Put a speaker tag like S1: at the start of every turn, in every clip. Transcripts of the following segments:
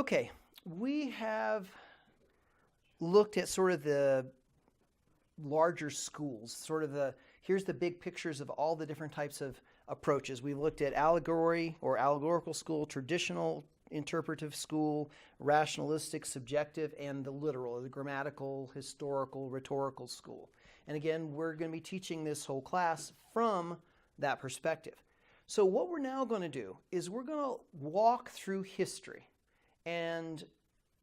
S1: Okay, we have looked at sort of the larger schools, here's the big pictures of all the different types of approaches. We looked at allegory or allegorical school, traditional interpretive school, rationalistic, subjective, and the literal, or the grammatical, historical, rhetorical school. And again, we're going to be teaching this whole class from that perspective. So what we're now going to do is we're going to walk through history and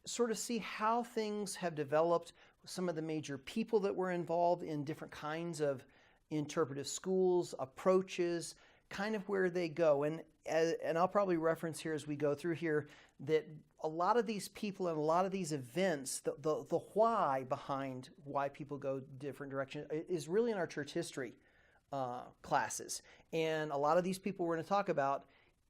S1: sort of see how things have developed, some of the major people that were involved in different kinds of interpretive schools, approaches, kind of where they go. And I'll probably reference here as we go through here that a lot of these people and a lot of these events, the why behind why people go different directions is really in our church history classes. And a lot of these people we're going to talk about,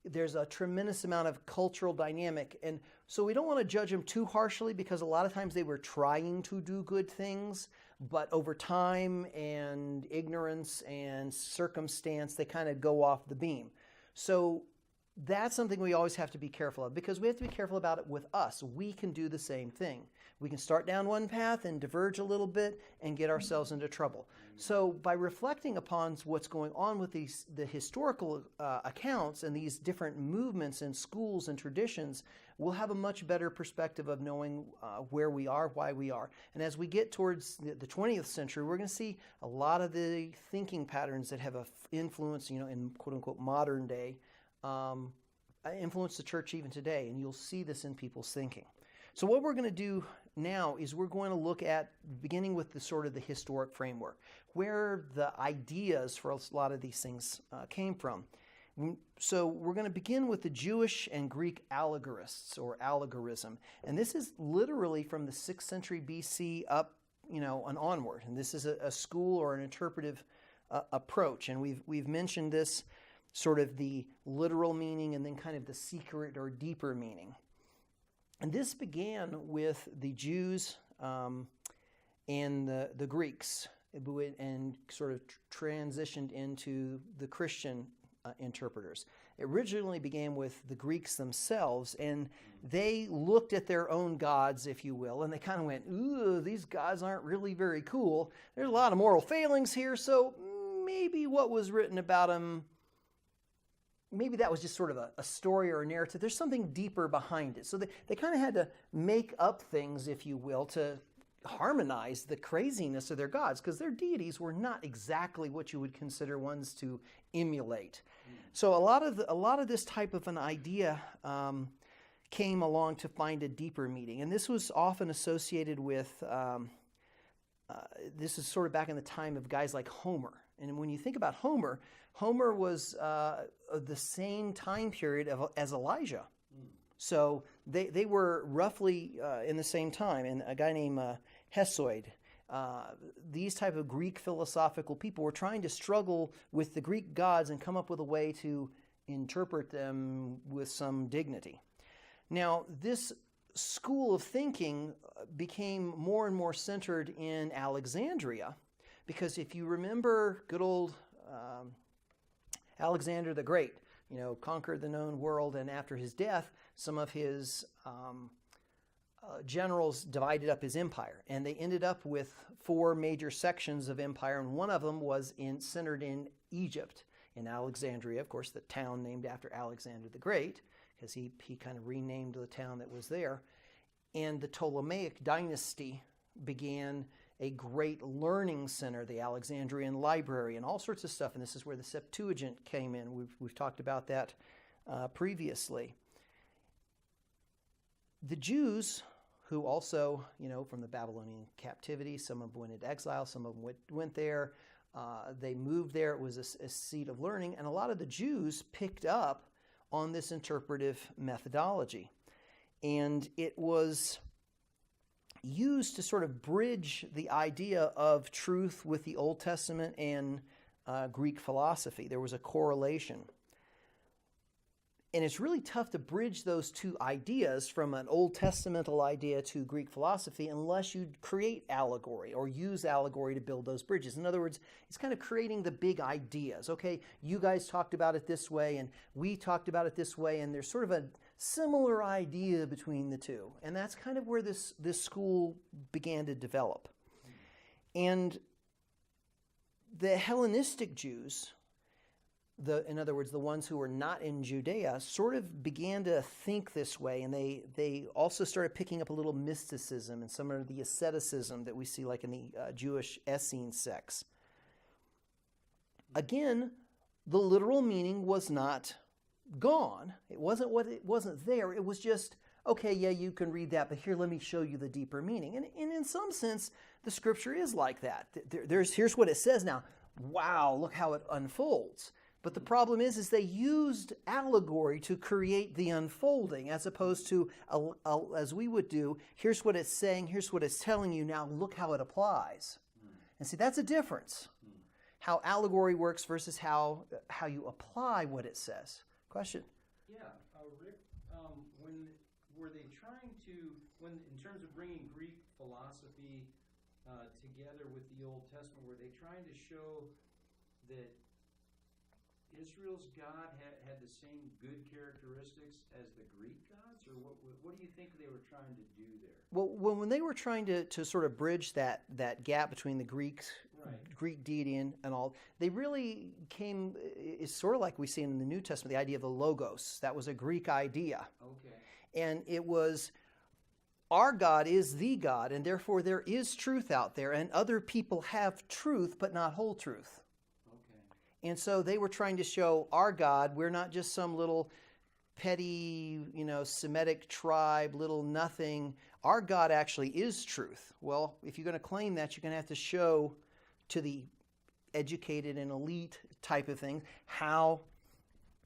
S1: there's a tremendous amount of cultural dynamic. And so we don't want to judge them too harshly because a lot of times they were trying to do good things, but over time and ignorance and circumstance, they kind of go off the beam. So that's something we always have to be careful of because we have to be careful about it with us. We can do the same thing. We can start down one path and diverge a little bit and get ourselves into trouble. So by reflecting upon what's going on with the historical accounts and these different movements and schools and traditions, we'll have a much better perspective of knowing where we are, why we are. And as we get towards the 20th century, we're going to see a lot of the thinking patterns that have an influence, in quote-unquote modern day, influence the church even today. And you'll see this in people's thinking. So what we're going to do now is we're going to look at, beginning with the sort of the historic framework, where the ideas for a lot of these things came from. So we're going to begin with the Jewish and Greek allegorists, or Allegorism. And this is literally from the 6th century BC up, and onward. And this is a school or an interpretive approach. And we've mentioned this, sort of the literal meaning and then kind of the secret or deeper meaning. And this began with the Jews and the Greeks and sort of transitioned into the Christian interpreters. It originally began with the Greeks themselves, and they looked at their own gods, if you will, and they kind of went, ooh, these gods aren't really very cool. There's a lot of moral failings here, so maybe what was written about them, maybe that was just sort of a story or a narrative. There's something deeper behind it. So they kind of had to make up things, if you will, to harmonize the craziness of their gods, because their deities were not exactly what you would consider ones to emulate. So a lot of this type of an idea came along to find a deeper meaning. And this was often associated with, this is sort of back in the time of guys like Homer. And when you think about Homer, Homer was the same time period as Elijah. So they were roughly in the same time. And a guy named Hesiod, these type of Greek philosophical people were trying to struggle with the Greek gods and come up with a way to interpret them with some dignity. Now, this school of thinking became more and more centered in Alexandria, because if you remember good old Alexander the Great, conquered the known world, and after his death, some of his generals divided up his empire, and they ended up with 4 major sections of empire, and one of them was centered in Egypt, in Alexandria, of course, the town named after Alexander the Great, because he kind of renamed the town that was there. And the Ptolemaic dynasty began a great learning center, the Alexandrian Library, and all sorts of stuff. And this is where the Septuagint came in. We've talked about that previously. The Jews, who also, from the Babylonian captivity, some of them went into exile, some of them went there. They moved there. It was a seat of learning. And a lot of the Jews picked up on this interpretive methodology. And it was used to sort of bridge the idea of truth with the Old Testament and Greek philosophy. There was a correlation. And it's really tough to bridge those two ideas from an Old Testamental idea to Greek philosophy unless you create allegory or use allegory to build those bridges. In other words, it's kind of creating the big ideas. Okay, you guys talked about it this way and we talked about it this way, and there's sort of similar idea between the two. And that's kind of where this school began to develop. And the Hellenistic Jews, in other words, the ones who were not in Judea, sort of began to think this way, and they also started picking up a little mysticism and some of the asceticism that we see like in the Jewish Essene sects. Again, the literal meaning was not gone. It wasn't there. It was just, okay, yeah, you can read that, but here, let me show you the deeper meaning. And in some sense, the Scripture is like that. Here's what it says now. Wow, look how it unfolds. But the problem is they used allegory to create the unfolding, as opposed to, as we would do, here's what it's saying, here's what it's telling you, now look how it applies. And see, that's a difference. How allegory works versus how you apply what it says. Question?
S2: Yeah, Rick, in terms of bringing Greek philosophy together with the Old Testament, were they trying to show that Israel's God had the same good characteristics as the Greek gods, or what do you think they were trying to do there?
S1: Well, when they were trying to sort of bridge that gap between the Greek deity and all, they really came, it's sort of like we see in the New Testament, the idea of the Logos. That was a Greek idea. Okay. And it was, our God is the God, and therefore there is truth out there, and other people have truth, but not whole truth. And so they were trying to show our God, we're not just some little petty, Semitic tribe, little nothing. Our God actually is truth. Well, if you're going to claim that, you're going to have to show to the educated and elite type of thing how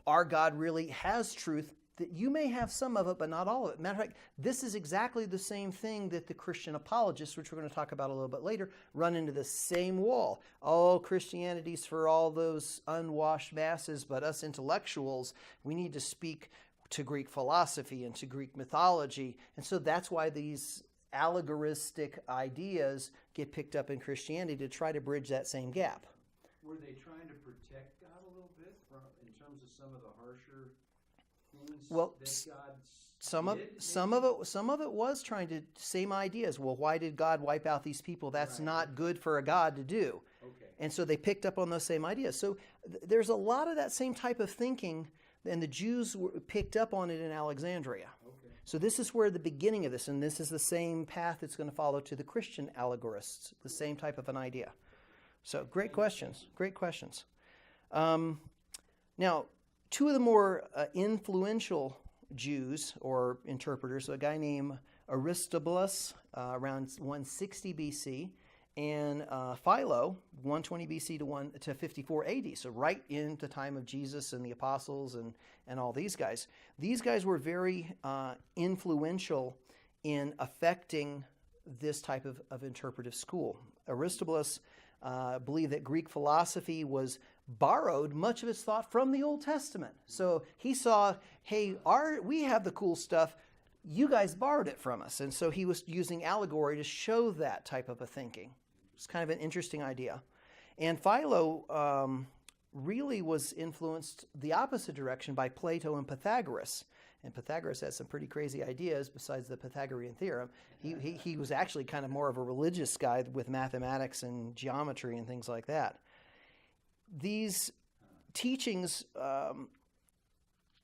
S1: our God really has truth. That you may have some of it, but not all of it. Matter of fact, this is exactly the same thing that the Christian apologists, which we're going to talk about a little bit later, run into the same wall. Oh, Christianity's for all those unwashed masses, but us intellectuals, we need to speak to Greek philosophy and to Greek mythology. And so that's why these allegoristic ideas get picked up in Christianity to try to bridge that same gap.
S2: Were they trying to protect God a little bit in terms of some of the harsher things that God
S1: some of it was trying to, same ideas. Well, why did God wipe out these people? That's not good for a God to do. Okay. And so they picked up on those same ideas. So there's a lot of that same type of thinking, and the Jews picked up on it in Alexandria. Okay. So this is where the beginning of this, and this is the same path that's going to follow to the Christian allegorists, the same type of an idea. So great questions. Now, two of the more influential Jews or interpreters, a guy named Aristobulus around 160 BC and Philo 120 BC to 54 AD, so right in the time of Jesus and the apostles and all these guys. These guys were very influential in affecting this type of interpretive school. Aristobulus believed that Greek philosophy was borrowed much of its thought from the Old Testament. So he saw, hey, we have the cool stuff, you guys borrowed it from us. And so he was using allegory to show that type of a thinking. It's kind of an interesting idea. And Philo really was influenced the opposite direction by Plato and Pythagoras. And Pythagoras had some pretty crazy ideas besides the Pythagorean theorem. He was actually kind of more of a religious guy with mathematics and geometry and things like that. These teachings,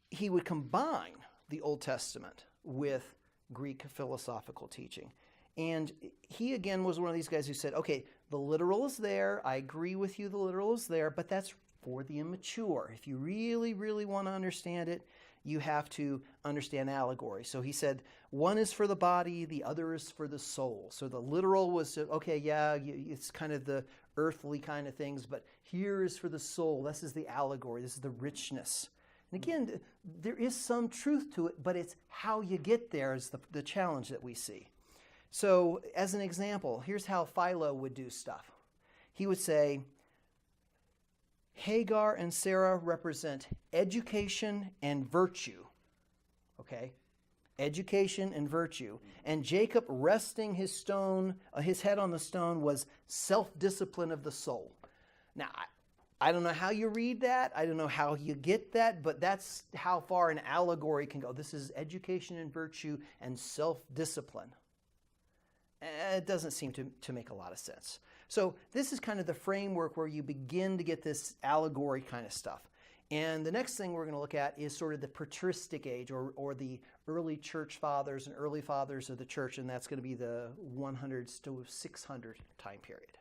S1: he would combine the Old Testament with Greek philosophical teaching. And he, again, was one of these guys who said, okay, the literal is there. I agree with you, the literal is there, but that's for the immature. If you really, really want to understand it, you have to understand allegory. So he said, one is for the body, the other is for the soul. So the literal was, okay, yeah, it's kind of the earthly kind of things, but here is for the soul. This is the allegory. This is the richness. And again, there is some truth to it, but it's how you get there is the challenge that we see. So as an example, here's how Philo would do stuff. He would say, Hagar and Sarah represent education and virtue. Okay? Education and virtue. And Jacob resting his head on the stone was self-discipline of the soul. Now, I don't know how you read that. I don't know how you get that, but that's how far an allegory can go. This is education and virtue and self-discipline. It doesn't seem to make a lot of sense. So this is kind of the framework where you begin to get this allegory kind of stuff. And the next thing we're going to look at is sort of the patristic age, or the early church fathers and early fathers of the church, and that's going to be the 100s to 600 time period.